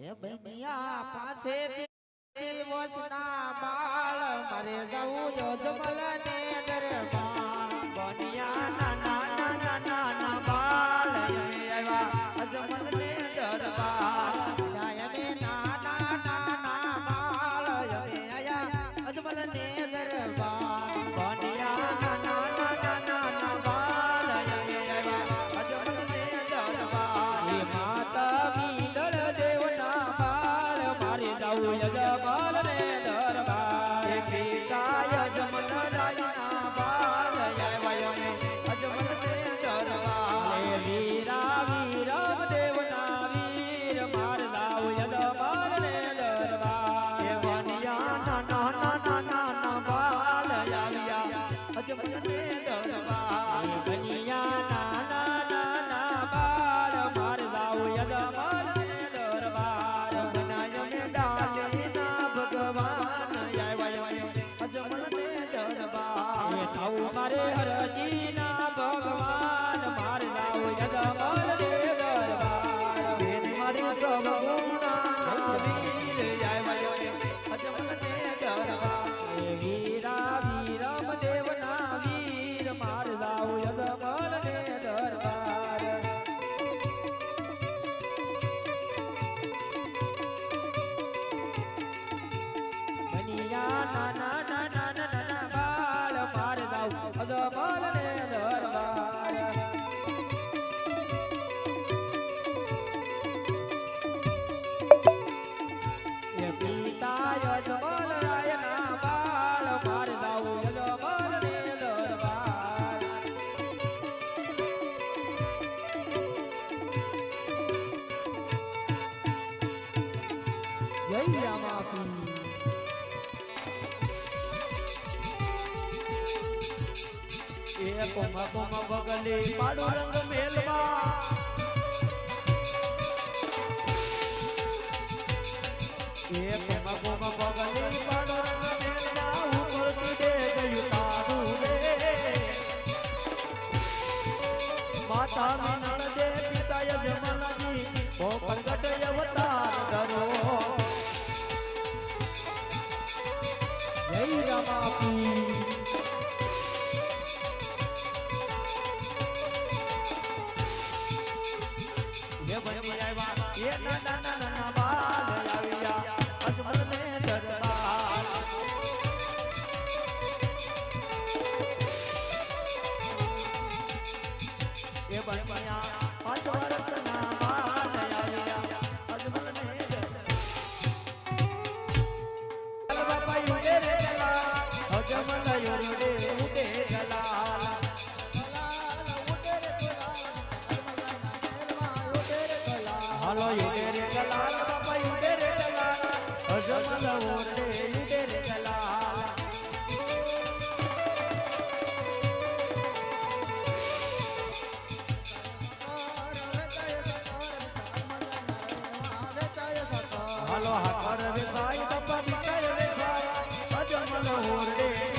હે બનિયા પાસે દિવસના બાળ મારે જવું યોજમલ ને દરબાર બનિયા નાના નાના નાના બાળ આવ્યા અજમલ ને દરબાર મે નાના નાના બાળ આવ્યા અજમલ ને દરબાર બનિયા નાના નાના નાના બાળ આવ્યા અજમલ ને દરબાર એ માતા મીડળ દેવના બાળ મારે જવું યજમાલ ને દરબાર એ પિતા યજમલ રાયના બાળ આવ્યા અજમલ ને દરબાર એ વીરા વીરમ દેવના વીર માર જાવ યજમાલ ને દરબાર એ બનિયા નાના નાના નાના બાળ આવ્યા અજમલ ને દરબાર એ બનિયા નાના નાના બાળ માર જાવ યજમાલ ને દરબાર બનાયો ને ડાલીના ભગવાન આવ્યા અજમલ ને દરબાર એ થાવ મારે હરજીના ભગવાન માર જાવ યજમાલ ને દરબાર બેન મારી સબ ગુણા વીર આવ્યા અજમલ ને દરબાર એ વીરા વીરમ દેવના વીર માર જાવ યજમાલ ને દરબાર બનિયા નાના નાના નાના બાળ માર જાવ અજમલ ને દરબાર એ પિતા અજમલ રાયના બાળ માર જાવ અજમલ ને દરબાર જય રામાપી એ કોમા કોમા બગલે પાડો રંગ મેલમાં એ કોમા કોમા બગલે પાડો રંગ મેલમાં ઉપર કીડે ગયું તારું રે માતા મિનળ દે પિતા યજમલજી ઓ પ્રગટ અવતાર કરો જય રામાપી ये बनी आया ये नाना नाना बाल आविया अजमल ने दरबार ये बनिया 5 वर्षना बाल आविया अजमल ने दरबार बाबा युडे रे गला अजमल युडे उडे गला હાલો યુડે રે ગલાલ બાપા યુડે રે ગલાલ અજમલ ઓરે યુડે રે ગલાલ હાલો હાકર રે સાઈ